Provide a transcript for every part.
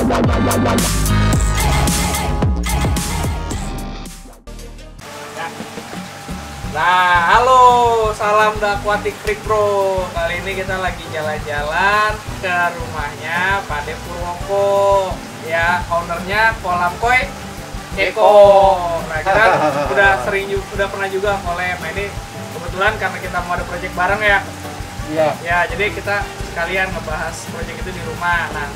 Nah, halo, salam Aquatic Freak Bro. Kali ini kita lagi jalan-jalan ke rumahnya Pak De Purwoko, ya, ownernya Kolam Koi Eko. Nah, kita udah pernah juga collab. Nah, ini kebetulan karena kita mau ada project bareng ya. Iya. Ya, jadi kita sekalian ngebahas project itu di rumah. Nah,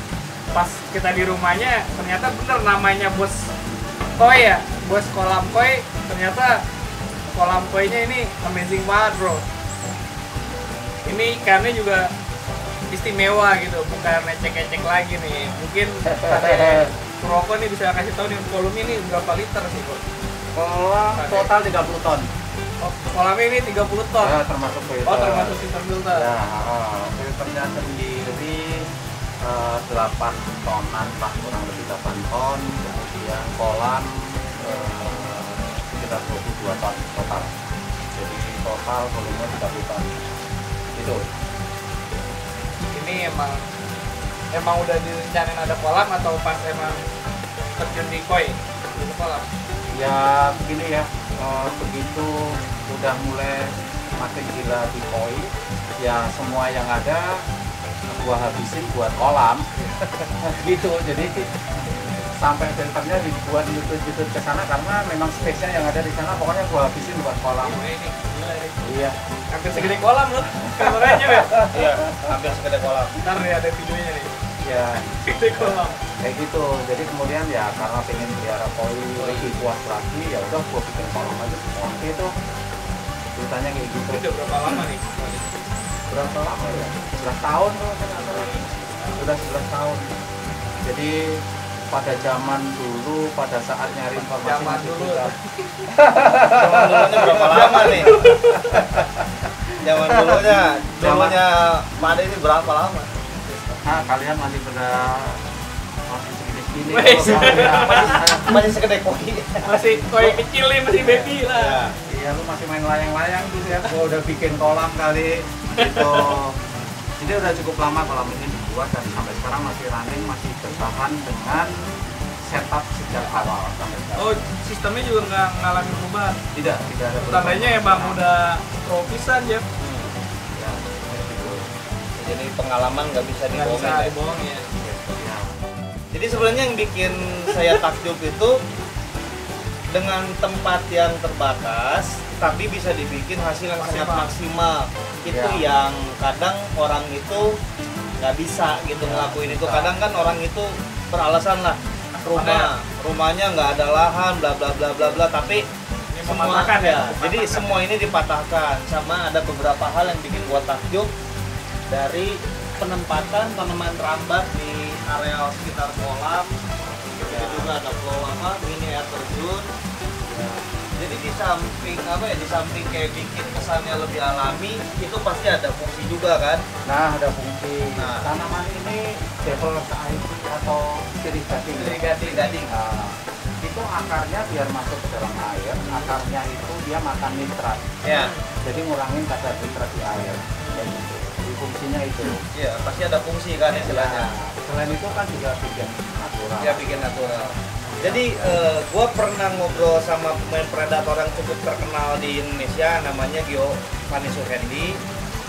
pas kita di rumahnya ternyata bener namanya Bos Koi ya, Bos Kolam Koi. Ternyata kolam koinya ini amazing banget bro. Ini ikannya juga istimewa gitu, bukan ecek-ecek lagi nih. Mungkin Purwoko nih bisa kasih tahu nih volume ini berapa liter sih bro? Kolam total 30 ton. Oh, kolamnya ini 30 ton. Ya, termasuk filter. Oh, termasuk filter. Ya, filternya sendiri 8 tonan lah, kurang lebih 8 ton. Kemudian kolam sekitar 22 ton total. Jadi total volume 30 ton. Itu. Ini emang udah direncanain ada kolam atau pas emang terjun di koi itu kolam? Ya begini ya, begitu udah mulai makin gila di koi, ya semua yang ada gua habisin buat kolam. Gitu, jadi sampai filternya dibuat YouTube ke sana karena memang space-nya yang ada di sana pokoknya gua habisin buat kolam. Ini gila ini. Iya. Hampir segede kolam loh. Kameranya ya. Iya, hampir segede kolam. Ntar nih ada videonya nih. Ya, Segede kolam. kayak gitu. Jadi kemudian ya karena pengen pelihara koi lebih puas lagi, ya udah gua bikin kolam aja semua. Itu ceritanya kayak gitu. Udah berapa lama nih? Berapa lama ya? 11 tahun kalau saya nggak salah. Sudah 11 tahun. Jadi pada zaman dulu, pada saat nyari informasi Zaman dulu. Zaman dulunya berapa lama nih? Zaman dulunya Pak De ini berapa lama? Nah, kalian masih segini-segini. Wes. Masih segede koi. Masih koi kecil nih, masih baby lah. Ya. Iya, lu masih main layang-layang tuh ya. Gua udah bikin kolam kali gitu. Jadi udah cukup lama kolam ini dibuat dan sampai sekarang masih running, masih bertahan dengan setup sejak awal sampai sekarang. Oh, sistemnya juga nggak ngalamin perubahan. Tidak ada Tandanya emang udah propisan ya. Ya, gitu. Jadi pengalaman nggak bisa Nggak bisa dibohongin. dibohongin ya. Ya. Jadi sebenarnya yang bikin saya takjub itu dengan tempat yang terbatas tapi bisa dibikin hasil yang sangat maksimal. Itu Ya. yang kadang orang itu nggak bisa gitu ngelakuin itu. Kadang kan orang itu beralasan lah rumahnya nggak ada lahan bla bla bla bla bla, tapi Ini semua mematahkan ya. jadi semua ini dipatahkan. Sama ada beberapa hal yang bikin gua takjub dari penempatan tanaman rambat di area sekitar kolam. Itu juga ada flow mini air terjun. Jadi di samping di samping kayak bikin kesannya lebih alami, itu pasti ada fungsi juga kan. Nah, ada fungsi. Nah. Tanaman ini develop air atau irigasi. Gading. Nah, itu akarnya biar masuk ke dalam air, akarnya itu dia makan nitrat. Ya, Jadi ngurangin kadar nitrat di air. Kayak gitu. Jadi fungsinya itu. iya pasti ada fungsi kan istilahnya. Nah, selain itu kan juga bikin natural. Ya bikin natural. Jadi gue pernah ngobrol sama pemain predator yang cukup terkenal di Indonesia, namanya Giovanni Suhendi.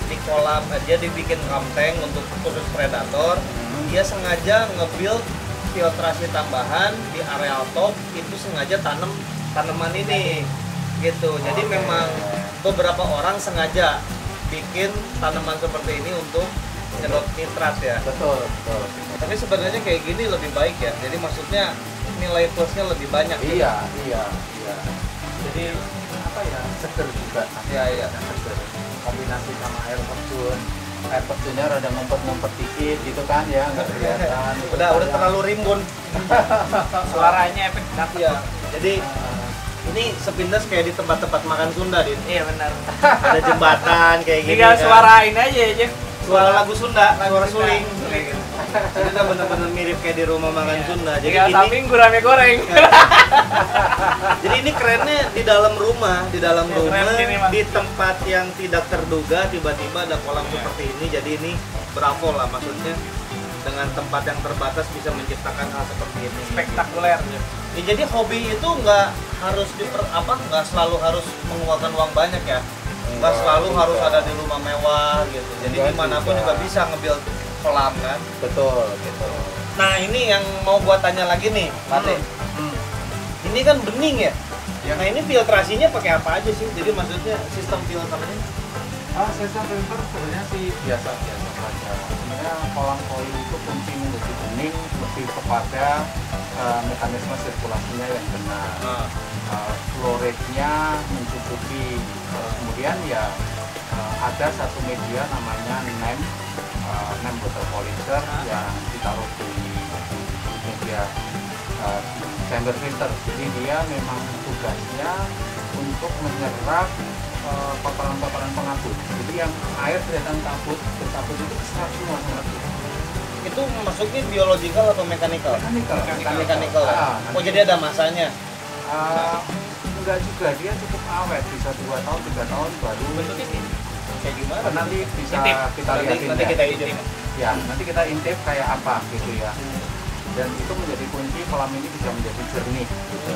Di kolam dia dibikin kamteng untuk khusus predator. Dia sengaja nge-build filtrasi tambahan di areal top, itu sengaja tanaman ini gitu. Jadi memang beberapa orang sengaja bikin tanaman seperti ini untuk nyedot nitrat ya. Betul. Tapi sebenarnya kayak gini lebih baik ya. Jadi maksudnya nilai plusnya lebih banyak. Iya. Jadi apa ya? Seger juga. Iya. Seger. Kombinasi sama air terjun. Air terjunnya rada ngumpet-ngumpet dikit gitu kan ya, nggak kelihatan. Udah terlalu rimbun. Suaranya efek Iya. Jadi ini sepintas kayak di tempat-tempat makan Sunda, Din. Iya benar. Ada jembatan kayak gini. Tinggal kan. suarain aja ya. Suara lagu Sunda, suara Sunda. suling. Jadi udah bener-bener mirip kayak di rumah makan Sunda. Jadi Tinggal ini samping gurame goreng. Jadi ini kerennya di dalam rumah, keren sini, Mas. di tempat yang tidak terduga tiba-tiba ada kolam seperti ini. Jadi ini bravo lah maksudnya. dengan tempat yang terbatas bisa menciptakan hal seperti ini. Spektakuler ya. Ya, jadi hobi itu nggak harus nggak selalu harus mengeluarkan uang banyak ya. Nggak selalu harus ada di rumah mewah gitu. Jadi Enggak dimanapun juga. juga bisa nge-build kolam kan. Betul, gitu. Nah ini yang mau gua tanya lagi nih, Pate. Ini kan bening ya. Ya. Nah ini filtrasinya pakai apa aja sih? Jadi maksudnya sistem filternya? Sistem filter sebenarnya sih biasa-biasa saja. Sebenarnya kolam koi itu kunci menjadi bening lebih kepada mekanisme sirkulasinya yang benar. Flow rate-nya mencukupi. Kemudian ya ada satu media namanya NEM bottle polisher yang ditaruh di media chamber filter. Jadi dia memang tugasnya untuk menyerap kotoran-kotoran pengaput. Jadi yang air kelihatan berkabut itu keserap semua sama dia. Itu masuknya biological atau mechanical? Mechanical. Oh jadi ada masanya? Enggak juga, dia cukup awet, bisa 2 tahun, 3 tahun baru. Bentuknya kayak gimana? Nanti bisa Intip. kita lihatin Nanti ya. kita intip. Ya, nanti kita intip kayak apa gitu ya. Dan itu menjadi kunci kolam ini bisa menjadi jernih. Gitu.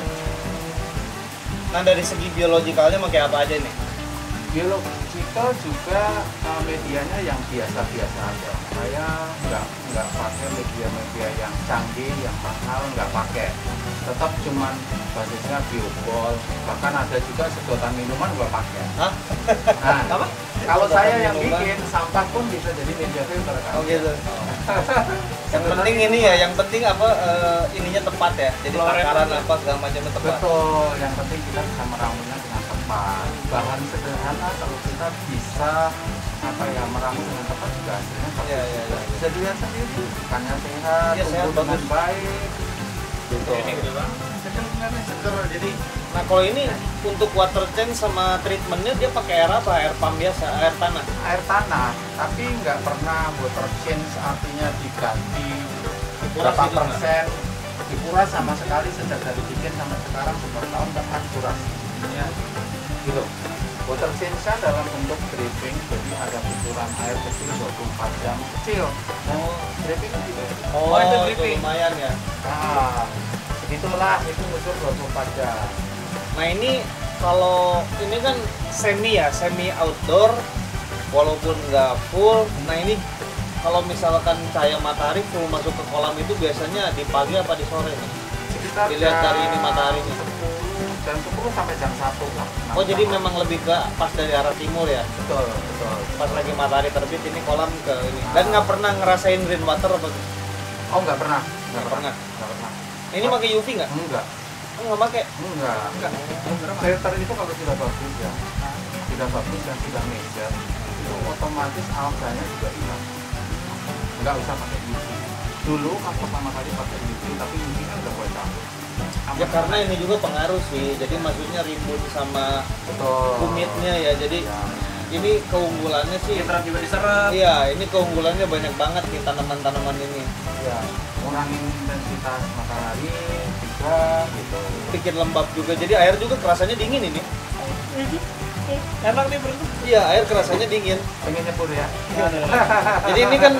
Nah dari segi biologikalnya pakai apa aja nih? Biological juga medianya yang biasa-biasa aja. Saya nggak pakai media-media yang canggih, yang mahal, nggak pakai. Tetap cuman basisnya biobol. Bahkan ada juga sedotan minuman gua pakai. Hah? Nah, Apa? kalau Sedotan saya yang minuman. bikin sampah pun bisa jadi media filter kan. Oh gitu. Yang penting ini ya, yang penting apa ininya tepat ya. Jadi Flow rate takaran itu. apa segala macamnya tepat. Betul, yang penting kita bisa meramunya dengan tepat. Bahan sederhana kalau kita bisa meramu dengan tepat juga hasilnya bagus. Iya. Bisa dilihat sendiri, ikannya sehat, Iya, sehat, tumbuh dengan bagus. baik. Gitu. Ini gede banget. Seger sebenarnya seger. Jadi nah kalau ini untuk water change sama treatmentnya dia pakai air apa? Air pump biasa, air tanah. Air tanah, tapi nggak pernah water change artinya diganti Dikuras berapa gitu, nggak? persen. Dikuras sama sekali sejak dari bikin sampai sekarang 10 tahun nggak pernah dikuras. Ya. Gitu. Water change-nya dalam bentuk dripping, jadi ada kucuran air kecil 24 jam kecil. Oh, Dripping gitu. oh, itu itu dripping. lumayan ya. Nah, begitulah itu ngucur 24 jam. Nah ini kalau ini kan semi outdoor, walaupun nggak full. Nah ini kalau misalkan cahaya matahari full masuk ke kolam itu biasanya di pagi apa di sore nih? Sekitar Dilihat jam dari ini mataharinya. 10 sampai jam 1 lah. Oh jadi memang lebih ke pas dari arah timur ya? Betul, betul. Pas lagi matahari terbit ini kolam ke ini. Dan nggak pernah ngerasain green water apa? Oh, nggak pernah. Nggak pernah. Nggak pernah. Ini pakai UV nggak? Enggak. Oh, nggak pakai. Enggak. Filter itu kalau sudah bagus ya, sudah bagus dan sudah major, itu otomatis alganya juga hilang. Enggak usah pakai UV. Dulu pas pertama kali pakai UV, tapi UV kan udah buat cabut. Ya karena ini juga pengaruh sih. Jadi maksudnya rimbun sama betul. kumitnya ya. Jadi Ya. ini keunggulannya sih. Filter juga diserap. Iya, ini keunggulannya banyak banget di tanaman-tanaman ini. Ya, ngurangin intensitas matahari juga gitu. Bikin lembab juga. Jadi air juga kerasanya dingin ini. Enak nih bro. Iya, air kerasanya dingin. Pengen nyebur ya? Jadi ini kan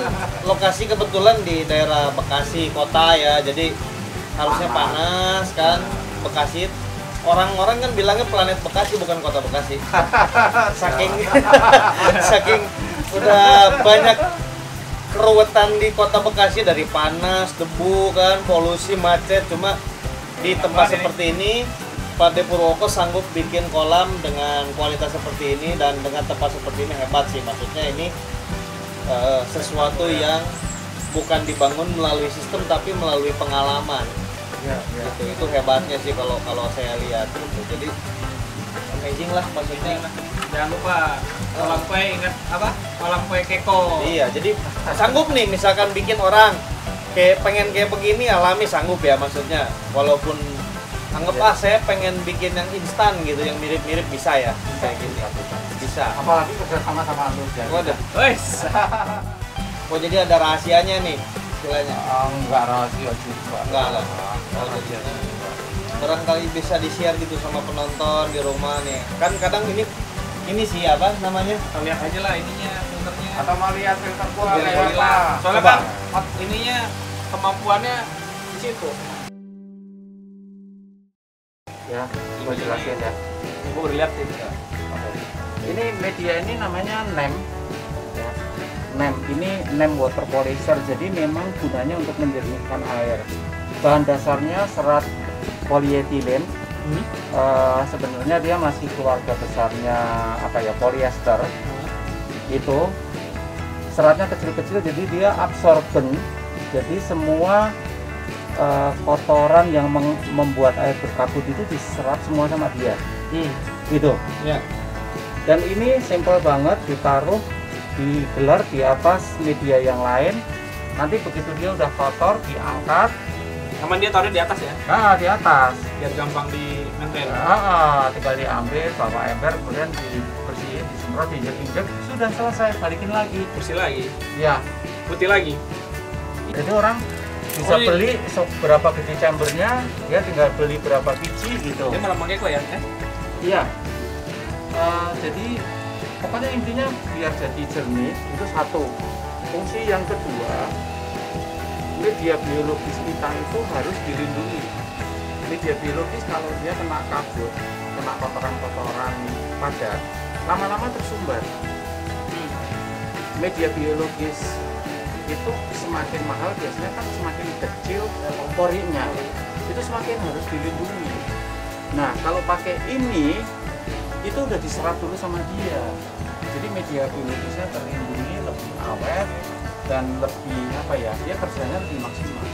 lokasi kebetulan di daerah Bekasi kota ya. Jadi harusnya panas kan. Bekasi orang-orang kan bilangnya planet Bekasi bukan kota Bekasi. Saking saking udah banyak keruwetan di kota Bekasi dari panas, debu kan, polusi, macet. Cuma di tempat seperti ini Pak De Purwoko sanggup bikin kolam dengan kualitas seperti ini dan dengan tempat seperti ini hebat sih. Maksudnya ini sesuatu yang bukan dibangun melalui sistem tapi melalui pengalaman. Ya. Itu hebatnya sih kalau saya lihat gitu. Jadi amazing lah maksudnya. Jangan lupa kolam kue, ingat apa? Kolam kue Keko. Iya, jadi sanggup nih misalkan bikin orang pengen kayak begini alami sanggup ya maksudnya. Walaupun anggap saya pengen bikin yang instan gitu, yang mirip-mirip bisa ya kayak gini. Bisa. Apalagi kerjasama sama lu jadi. Waduh. Wes. Oh jadi ada rahasianya nih istilahnya. Enggak rahasia juga. Enggak lah. Barangkali bisa di-share gitu sama penonton di rumah nih. Kan kadang ini Ini sih apa namanya? Kita lihat aja lah ininya filternya. Atau mau lihat filter gua Biar kayak gila. apa? Soalnya Coba. kan ininya kemampuannya di situ. Ya, gua jelasin ya. Gue udah lihat sih. Ini media ini namanya NEM. Ya. NEM ini NEM water polisher. Jadi memang gunanya untuk menjernihkan air. Bahan dasarnya serat polietilen. Sebenarnya dia masih keluarga besarnya apa ya, polyester. Itu seratnya kecil-kecil, jadi dia absorben. Jadi semua kotoran yang membuat air berkabut itu diserap semua sama dia. Gitu. Ya. Dan ini simple banget, ditaruh, digelar di atas media yang lain. Nanti begitu dia udah kotor, diangkat. Aman dia taruh di atas ya, Nah, di atas. biar gampang di maintain. Tinggal diambil, bawa ember, kemudian dibersihin, disemprot, diinjek-injek, sudah selesai, balikin lagi. Bersih lagi, Ya, putih lagi. jadi orang bisa Oh, iya. beli berapa gede chambernya, dia tinggal beli berapa biji gitu. Dia malah pakai kok ya? Iya. Jadi pokoknya intinya biar jadi jernih itu satu. Fungsi yang kedua, media biologis kita itu harus dilindungi. Media biologis kalau dia kena kabut, kena kotoran-kotoran padat, lama-lama tersumbat. Media biologis itu semakin mahal, biasanya kan semakin kecil porinya, itu semakin harus dilindungi. Nah, kalau pakai ini itu udah diserap dulu sama dia, jadi media biologisnya terlindungi, lebih awet dan lebih apa ya, dia kerjanya lebih maksimal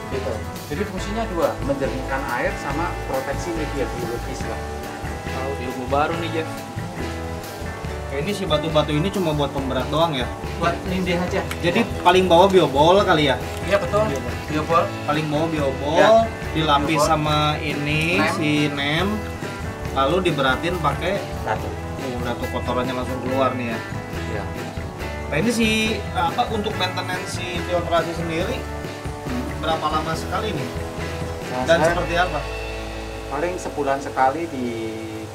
gitu. Jadi fungsinya dua, menjernihkan air sama proteksi media biologis lah. Tahu ilmu baru nih Jeff. Kayak ini si batu-batu ini cuma buat pemberat doang ya. Buat nindih aja. Jadi paling bawah biobol kali ya. Iya betul, biobol. Paling bawah biobol, Ya. dilapis Biobol. sama ini Nem. si nem, lalu diberatin pakai Satu. udah tuh kotorannya langsung keluar nih ya. Ya. Nah ini si apa untuk maintenance si filtrasi sendiri berapa lama sekali nih? Nah, Dan saya seperti apa? paling sebulan sekali di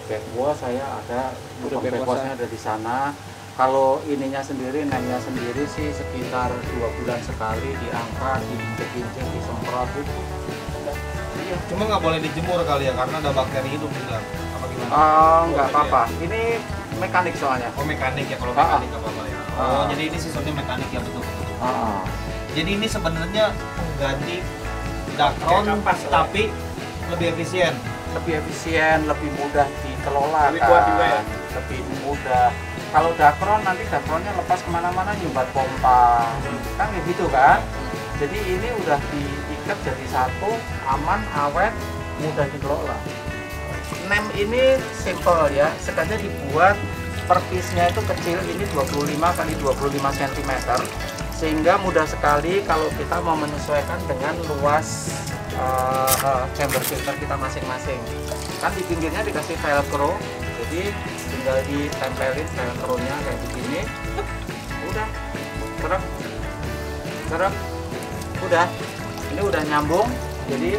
backwash, saya ada Udah tukang backwash backwashnya ada di sana. Kalau ininya sendiri, nemnya sendiri sih sekitar 2 bulan sekali diangkat, diinjek-injek, disemprot itu. Iya. Cuma nggak boleh dijemur kali ya karena ada bakteri hidup bilang. Apa gimana? Nggak apa-apa. Ini mekanik soalnya. Oh mekanik ya, kalau Ah, mekanik nggak apa-apa ya. Oh Ah. jadi ini sistemnya mekanik ya, betul. Ah. Jadi ini sebenarnya pengganti Dacron Kayak kampas lah. tapi lebih efisien. Lebih efisien, lebih mudah dikelola, Lebih kuat juga ya? lebih mudah. Kalau Dacron nanti Dacronnya lepas kemana-mana nyumbat pompa, kan kayak gitu kan. Jadi ini udah diikat jadi satu, aman, awet, mudah dikelola. Nem ini simple ya, sengaja dibuat per piece-nya itu kecil, ini 25 kali 25 cm, sehingga mudah sekali kalau kita mau menyesuaikan dengan luas chamber filter kita masing-masing. Kan di pinggirnya dikasih velcro, jadi tinggal ditempelin velcro-nya kayak begini, udah, serap, serap, udah, ini udah nyambung, jadi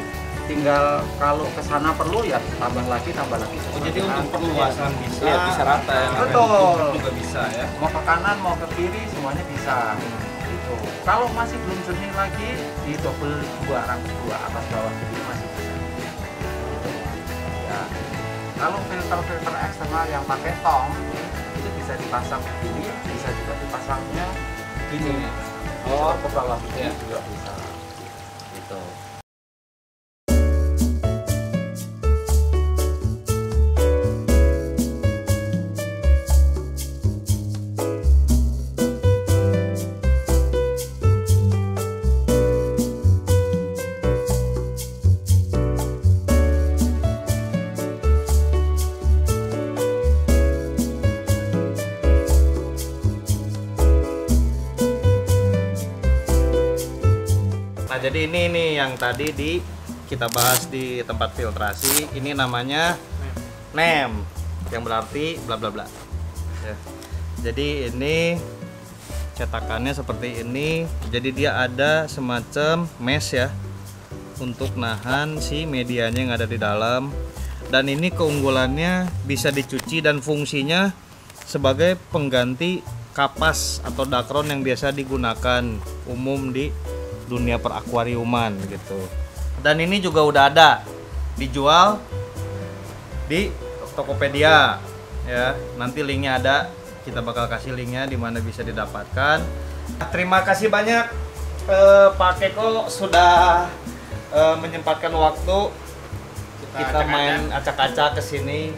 tinggal kalau kesana perlu ya tambah lagi. Oh, jadi untuk perluasan bisa. Iya, bisa rata ya. Betul. Juga bisa ya. Mau ke kanan mau ke kiri semuanya bisa gitu. Kalau masih belum jernih lagi di double dua, rangkap dua, atas bawah begini masih bisa gitu. Ya, kalau filter eksternal yang pakai tong itu bisa dipasang begini, bisa juga dipasangnya gini. Oh, ke bawah begini ya. juga bisa gitu. Nah, jadi ini nih yang tadi kita bahas di tempat filtrasi, ini namanya NEM, yang berarti bla bla bla. Ya. Jadi ini cetakannya seperti ini. Jadi dia ada semacam mesh ya untuk nahan si medianya yang ada di dalam. Dan ini keunggulannya bisa dicuci dan fungsinya sebagai pengganti kapas atau dakron yang biasa digunakan umum di dunia perakuariuman gitu. Dan ini juga udah ada dijual di Tokopedia ya. Nanti linknya ada, kita bakal kasih linknya di mana bisa didapatkan. Terima kasih banyak Pak Keko sudah menyempatkan waktu kita main acak-acak ke sini.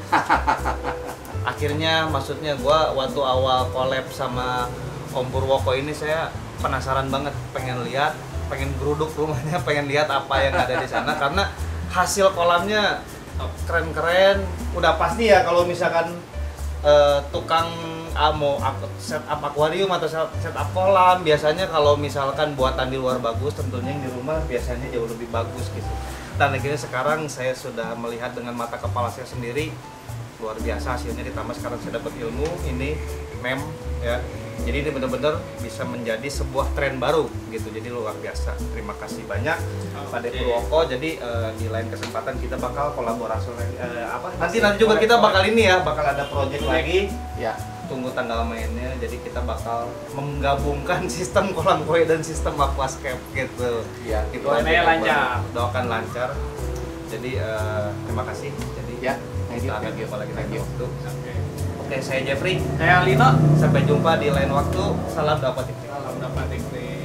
Akhirnya maksudnya gua waktu awal collab sama Om Purwoko ini saya penasaran banget, pengen lihat, pengen geruduk rumahnya, pengen lihat apa yang ada di sana karena hasil kolamnya keren-keren. Udah pasti ya kalau misalkan tukang mau setup akuarium atau setup kolam, biasanya kalau misalkan buatan di luar bagus, tentunya yang di rumah biasanya jauh lebih bagus gitu. Dan akhirnya sekarang saya sudah melihat dengan mata kepala saya sendiri, luar biasa hasilnya, ditambah sekarang saya dapat ilmu ini mem ya. Jadi ini benar-benar bisa menjadi sebuah tren baru gitu. Jadi luar biasa. Terima kasih banyak Pak De Purwoko. Jadi di lain kesempatan kita bakal kolaborasi lagi nanti juga kita bakal ini ya, bakal ada project lagi. Ya. Tunggu tanggal mainnya. Jadi kita bakal menggabungkan sistem kolam koi dan sistem aquascape gitu. Ya. Itu Doakan lancar. Doakan lancar. Jadi terima kasih. Jadi Ya. Thank you. kita akan Thank you. jumpa lagi Thank lain you. waktu. Oke, saya Jeffrey. Saya Lino. Sampai jumpa di lain waktu. Salam dapat. Salam dapat iklim.